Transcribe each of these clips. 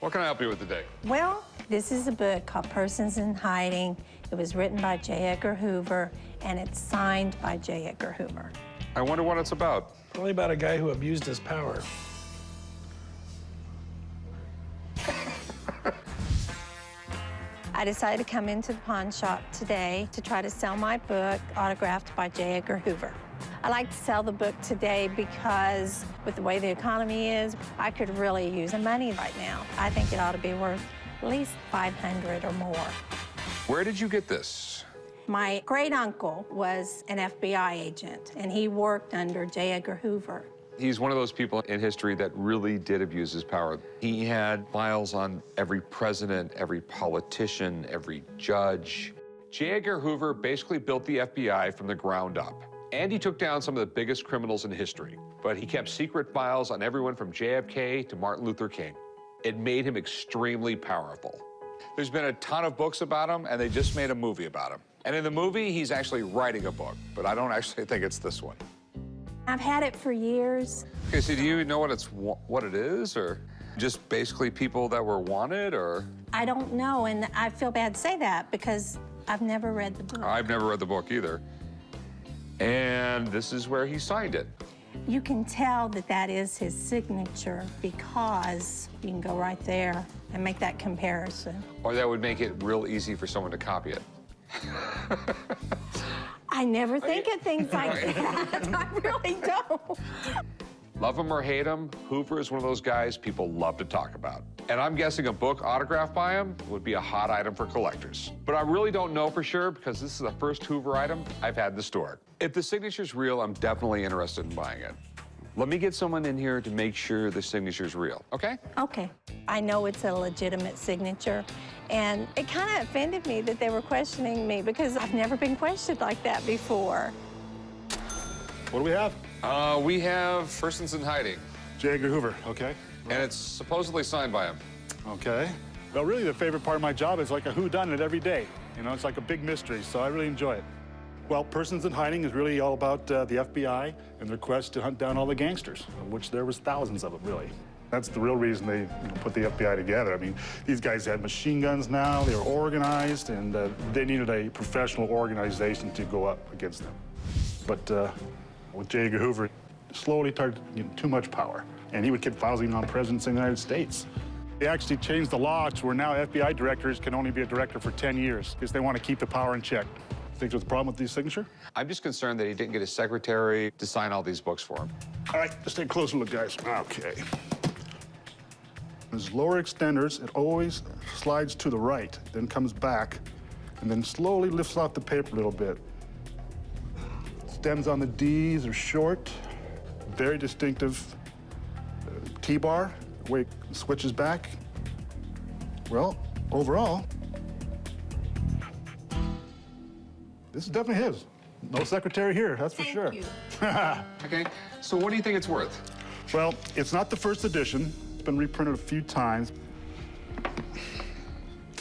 What can I help you with today? Well, this is a book called Persons in Hiding. It was written by J. Edgar Hoover, and it's signed by J. Edgar Hoover. I wonder what it's about. Probably about a guy who abused his power. I decided to come into the pawn shop today to try to sell my book, autographed by J. Edgar Hoover. I like to sell the book today because with the way the economy is, I could really use the money right now. I think it ought to be worth at least $500 or more. Where did you get this? My great-uncle was an FBI agent, and he worked under J. Edgar Hoover. He's one of those people in history that really did abuse his power. He had files on every president, every politician, every judge. J. Edgar Hoover basically built the FBI from the ground up. And he took down some of the biggest criminals in history. But he kept secret files on everyone from JFK to Martin Luther King. It made him extremely powerful. There's been a ton of books about him, and they just made a movie about him. And in the movie, he's actually writing a book, but I don't actually think it's this one. I've had it for years. Okay, so do you know what it is, or just basically people that were wanted, or? I don't know, and I feel bad to say that because I've never read the book. I've never read the book either. And this is where he signed it. You can tell that that is his signature because you can go right there and make that comparison. Or that would make it real easy for someone to copy it. I never think of things like that. I really don't. Love him or hate him, Hoover is one of those guys people love to talk about. And I'm guessing a book autographed by him would be a hot item for collectors. But I really don't know for sure because this is the first Hoover item I've had in the store. If the signature's real, I'm definitely interested in buying it. Let me get someone in here to make sure the signature's real, okay? Okay. I know it's a legitimate signature, and it kind of offended me that they were questioning me because I've never been questioned like that before. What do we have? We have Persons in Hiding, J. Edgar Hoover, okay. and it's supposedly signed by him. Okay. Well, really, the favorite part of my job is like a whodunit every day. You know, it's like a big mystery, so I really enjoy it. Well, Persons in Hiding is really all about the FBI and their quest to hunt down all the gangsters, of which there was thousands of them, really. That's the real reason they put the FBI together. I mean, these guys had machine guns now, they were organized, and they needed a professional organization to go up against them. But with J. Edgar Hoover, slowly started getting too much power, and he would keep files even on presidents in the United States. They actually changed the law to where now FBI directors can only be a director for 10 years because they want to keep the power in check. Think there's a problem with the signature? I'm just concerned that he didn't get his secretary to sign all these books for him. All right, let's take a closer look, guys. Okay. These lower extenders, it always slides to the right, then comes back, and then slowly lifts off the paper a little bit. Stems on the D's are short, very distinctive T-bar, the way it switches back. Well, overall, this is definitely his. No secretary here, that's for sure. You. Okay, so what do you think it's worth? Well, it's not the first edition. It's been reprinted a few times.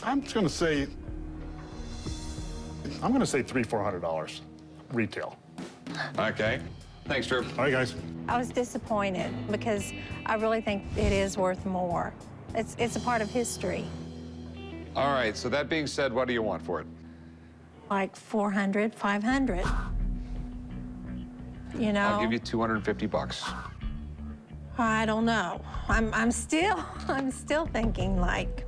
I'm just gonna say $300-400 retail. Okay, thanks, Drew. All right, guys. I was disappointed because I really think it is worth more. It's a part of history. All right, so that being said, what do you want for it? Like 400, 500. You know? I'll give you 250 bucks. I don't know. I'm still thinking like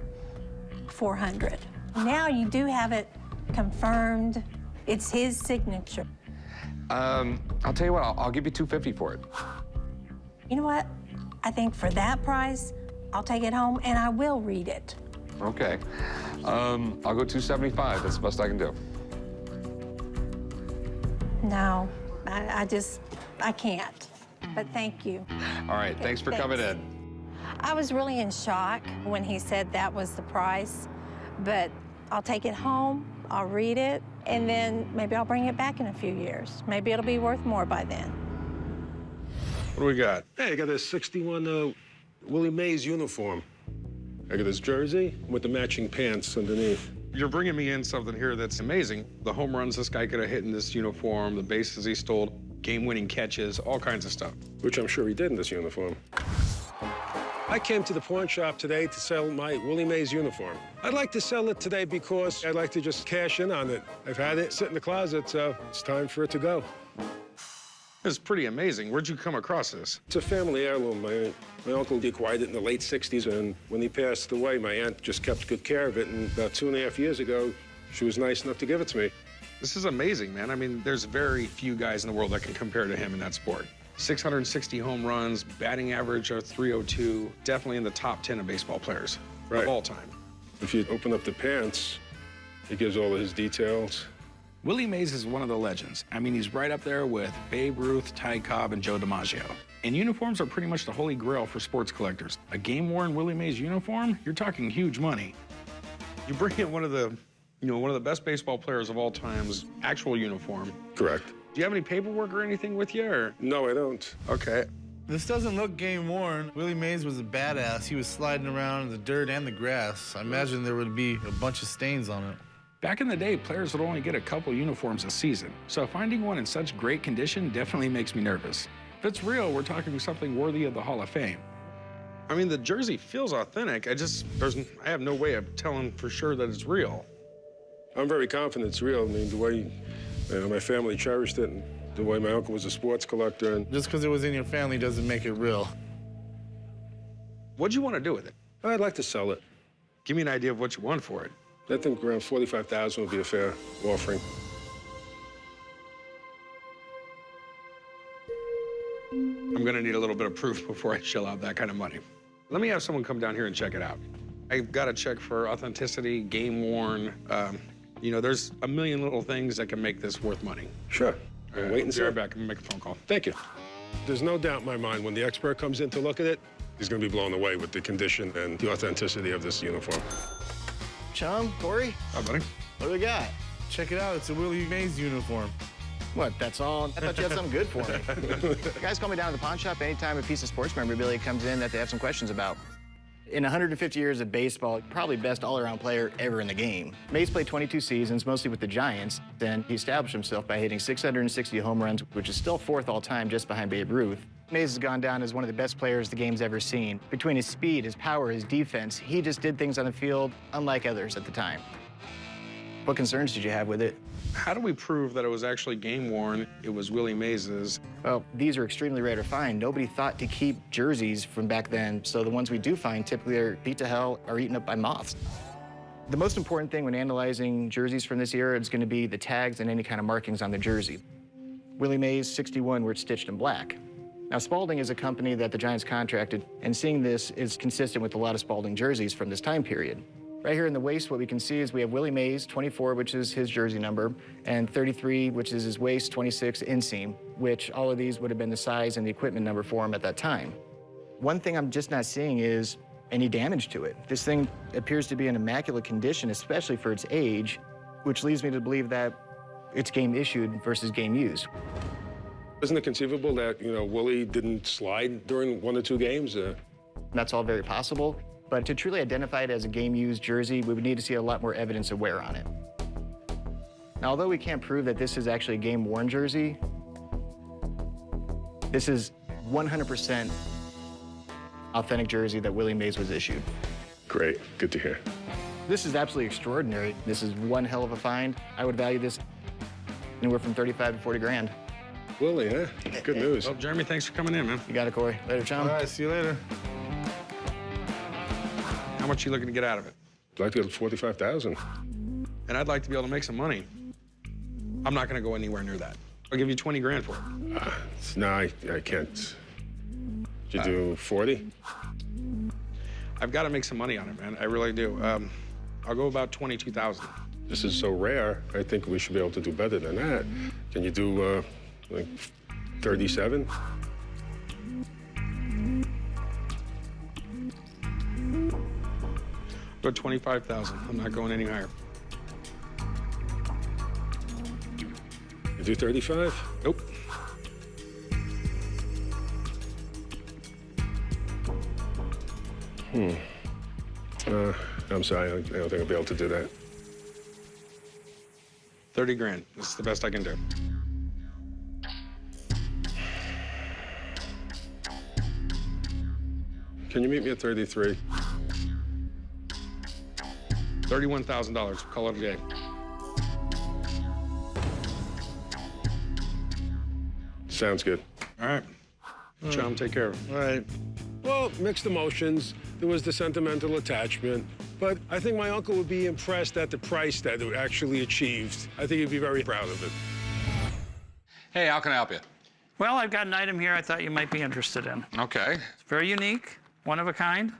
400. Now you do have it confirmed. It's his signature. I'll tell you what, I'll give you 250 for it. You know what? I think for that price, I'll take it home and I will read it. Okay. I'll go 275. That's the best I can do. No, I can't. But thank you. All right, Okay, thanks for coming in. I was really in shock when he said that was the price, but I'll take it home, I'll read it, and then maybe I'll bring it back in a few years. Maybe it'll be worth more by then. What do we got? Hey, I got this 61 Willie Mays uniform. I got this jersey with the matching pants underneath. You're bringing me in something here that's amazing. The home runs this guy could have hit in this uniform, the bases he stole, game-winning catches, all kinds of stuff. Which I'm sure he did in this uniform. I came to the pawn shop today to sell my Willie Mays uniform. I'd like to sell it today because I'd like to just cash in on it. I've had it sit in the closet, so it's time for it to go. It's pretty amazing. Where'd you come across this? It's a family heirloom. My uncle acquired it in the late 60s, and when he passed away, my aunt just kept good care of it, and about 2.5 years ago, she was nice enough to give it to me. This is amazing, man. I mean, there's very few guys in the world that can compare to him in that sport. 660 home runs, batting average of .302, definitely in the top 10 of baseball players of all time. If you open up the pants, it gives all of his details. Willie Mays is one of the legends. I mean, he's right up there with Babe Ruth, Ty Cobb, and Joe DiMaggio. And uniforms are pretty much the holy grail for sports collectors. A game-worn Willie Mays uniform, you're talking huge money. You bring in one of the best baseball players of all time's actual uniform. Correct. Do you have any paperwork or anything with you, or? No, I don't. Okay. This doesn't look game worn. Willie Mays was a badass. He was sliding around in the dirt and the grass. I imagine there would be a bunch of stains on it. Back in the day, players would only get a couple uniforms a season, so finding one in such great condition definitely makes me nervous. If it's real, we're talking something worthy of the Hall of Fame. I mean, the jersey feels authentic. I have no way of telling for sure that it's real. I'm very confident it's real. I mean, the way my family cherished it, and the way my uncle was a sports collector. And Just because it was in your family doesn't make it real. What'd you want to do with it? I'd like to sell it. Give me an idea of what you want for it. I think around $45,000 would be a fair offering. I'm gonna need a little bit of proof before I shell out that kind of money. Let me have someone come down here and check it out. I've got to check for authenticity, game worn. There's a million little things that can make this worth money. Sure. All right, Wait and see. Be right back. I'm gonna make a phone call. Thank you. There's no doubt in my mind when the expert comes in to look at it, he's going to be blown away with the condition and the authenticity of this uniform. Chum, Corey, Hi, buddy. what do we got? Check it out. It's a Willie Mays uniform. What, that's all? I thought you had something good for me. Guys call me down to the pawn shop anytime a piece of sports memorabilia comes in that they have some questions about. In 150 years of baseball, probably best all-around player ever in the game. Mays played 22 seasons, mostly with the Giants, and he established himself by hitting 660 home runs, which is still fourth all-time just behind Babe Ruth. Mays has gone down as one of the best players the game's ever seen. Between his speed, his power, his defense, he just did things on the field unlike others at the time. What concerns did you have with it? How do we prove that it was actually game worn? It was Willie Mays's. Well, these are extremely rare to find. Nobody thought to keep jerseys from back then, so the ones we do find typically are beat to hell or eaten up by moths. The most important thing when analyzing jerseys from this era is going to be the tags and any kind of markings on the jersey. Willie Mays 61 were stitched in black. Now, Spalding is a company that the Giants contracted, and seeing this is consistent with a lot of Spalding jerseys from this time period. Right here in the waist, what we can see is we have Willie Mays, 24, which is his jersey number, and 33, which is his waist, 26 inseam, which all of these would have been the size and the equipment number for him at that time. One thing I'm just not seeing is any damage to it. This thing appears to be in immaculate condition, especially for its age, which leads me to believe that it's game issued versus game used. Isn't it conceivable that, Willie didn't slide during 1 or 2 games? That's all very possible. But to truly identify it as a game-used jersey, we would need to see a lot more evidence of wear on it. Now, although we can't prove that this is actually a game-worn jersey, this is 100% authentic jersey that Willie Mays was issued. Great. Good to hear. This is absolutely extraordinary. This is one hell of a find. I would value this anywhere from 35 to 40 grand. Willie, huh? Good news. Well, Jeremy, thanks for coming in, man. You got it, Corey. Later, chum. All right, see you later. How much are you looking to get out of it? I'd like to get $45,000. And I'd like to be able to make some money. I'm not going to go anywhere near that. I'll give you 20 grand for it. No, I can't. Did you do 40? I've got to make some money on it, man. I really do. I'll go about 22,000. This is so rare, I think we should be able to do better than that. Can you do, like 37? Go 25,000. I'm not going any higher. You do 35? Nope. I'm sorry, I don't think I'll be able to do that. 30 grand. That's the best I can do. Can you meet me at 33? $31,000. Call it a day. Sounds good. All right. Chum, take care of it. All right. Well, mixed emotions. There was the sentimental attachment. But I think my uncle would be impressed at the price that it actually achieved. I think he'd be very proud of it. Hey, how can I help you? Well, I've got an item here I thought you might be interested in. Okay. It's very unique, one of a kind.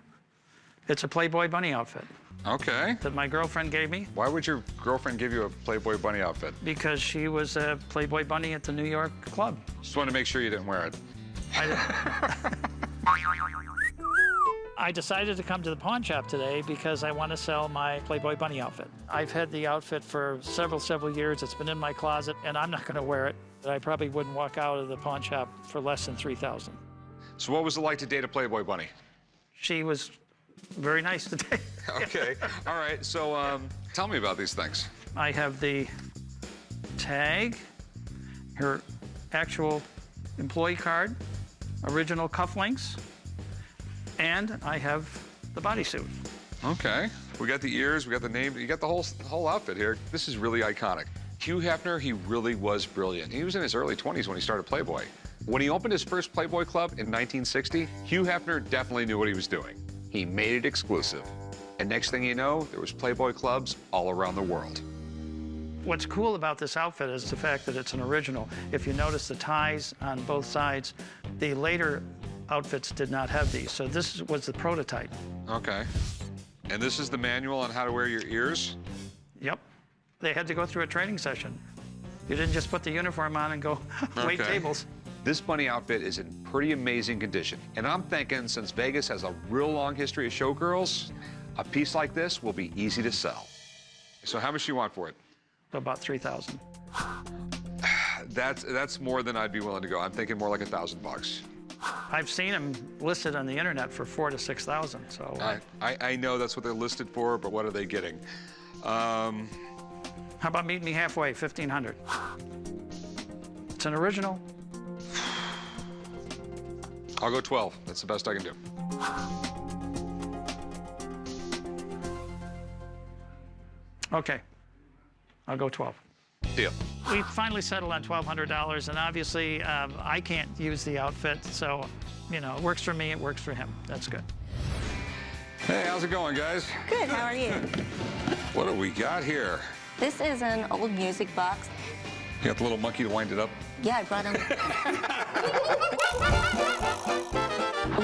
It's a Playboy bunny outfit Okay. that my girlfriend gave me Why would your girlfriend give you a Playboy bunny outfit? because she was a Playboy bunny at the New York club. Just wanted to make sure you didn't wear it. I decided to come to the pawn shop today because I want to sell my Playboy bunny outfit. I've had the outfit for several years. It's been in my closet, and I'm not going to wear it. I probably wouldn't walk out of the pawn shop for less than $3,000. So what was it like to date a Playboy bunny? She was very nice today. Okay. All right. So tell me about these things. I have the tag, her actual employee card, original cufflinks, and I have the bodysuit. Okay. We got the ears, we got the name, you got the whole outfit here. This is really iconic. Hugh Hefner, he really was brilliant. He was in his early 20s when he started Playboy. When he opened his first Playboy club in 1960, Hugh Hefner definitely knew what he was doing. He made it exclusive. And next thing you know, there was Playboy clubs all around the world. What's cool about this outfit is the fact that it's an original. If you notice the ties on both sides, the later outfits did not have these. So this was the prototype. Okay. And this is the manual on how to wear your ears? Yep. They had to go through a training session. You didn't just put the uniform on and go wait Okay. tables. This bunny outfit is in pretty amazing condition. And I'm thinking since Vegas has a real long history of showgirls, a piece like this will be easy to sell. So how much do you want for it? About 3,000. That's more than I'd be willing to go. I'm thinking more like $1,000. I've seen them listed on the internet for 4,000 to 6,000. So I know that's what they're listed for, but what are they getting? how about meeting me halfway, 1,500? It's an original. I'll go 12. That's the best I can do. Okay, I'll go 12. Deal. We finally settled on $1,200, and obviously I can't use the outfit, so you know, it works for me, it works for him. That's good. Hey, how's it going, guys? Good, how are you? What do we got here? This is an old music box. You got the little monkey to wind it up? Yeah, I brought him.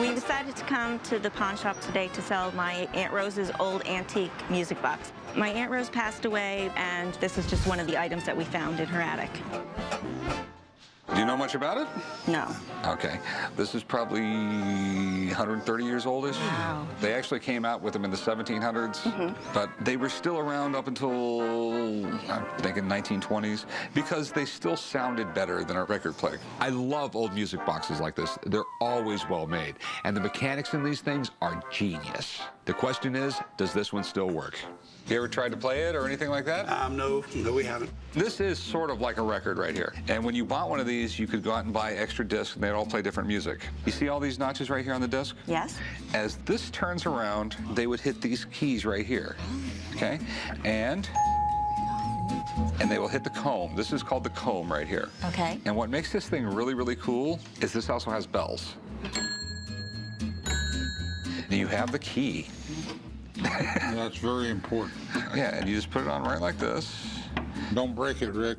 We decided to come to the pawn shop today to sell my Aunt Rose's old antique music box. My Aunt Rose passed away, and this is just one of the items that we found in her attic. Do you know much about it? No. Okay. This is probably 130 years oldish. Wow. They actually came out with them in the 1700s, but they were still around up until, I'm thinking 1920s, because they still sounded better than a record player. I love old music boxes like this. They're always well made, and the mechanics in these things are genius. The question is, does this one still work? You ever tried to play it or anything like that? No, we haven't. This is sort of like a record right here. And when you bought one of these, you could go out and buy extra discs, and they'd all play different music. You see all these notches right here on the disc? Yes? As this turns around, they would hit these keys right here, okay? And they will hit the comb. This is called the comb right here. Okay. And what makes this thing really, really cool is this also has bells. And you have the key. That's very important. Yeah, and you just put it on right like this. Don't break it, Rick.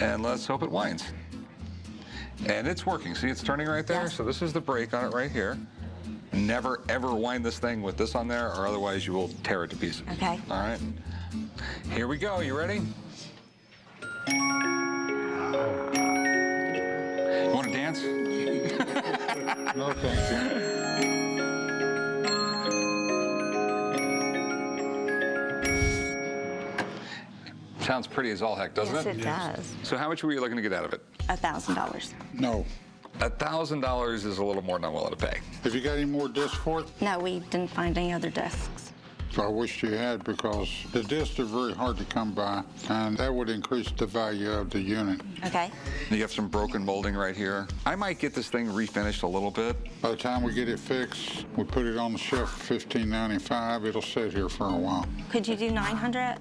And let's hope it winds. And it's working. See, it's turning right there? Yes. So this is the brake on it right here. Never, ever wind this thing with this on there, or otherwise you will tear it to pieces. Okay. All right? Here we go. You ready? You want to dance? No, thank you. Sounds pretty as all heck, doesn't Yes, it? it does. So how much were you looking to get out of it? $1,000. No. $1,000 is a little more than I'm willing to pay. Have you got any more discs for it? No, we didn't find any other discs. So I wish you had, because the discs are very hard to come by, and that would increase the value of the unit. Okay. You have some broken molding right here. I might get this thing refinished a little bit. By the time we get it fixed, we put it on the shelf for $15.95. It'll sit here for a while. Could you do 900?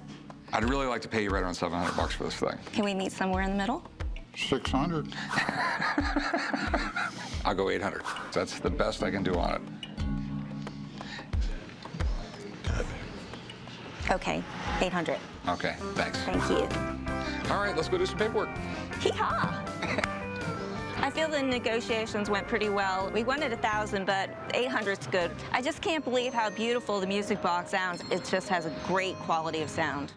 I'd really like to pay you right around $700 for this thing. Can we meet somewhere in the middle? 600. I'll go 800. That's the best I can do on it. Okay, 800. Okay, thanks. Thank you. All right, let's go do some paperwork. Hee-haw! I feel the negotiations went pretty well. We wanted 1,000, but 800's good. I just can't believe how beautiful the music box sounds. It just has a great quality of sound.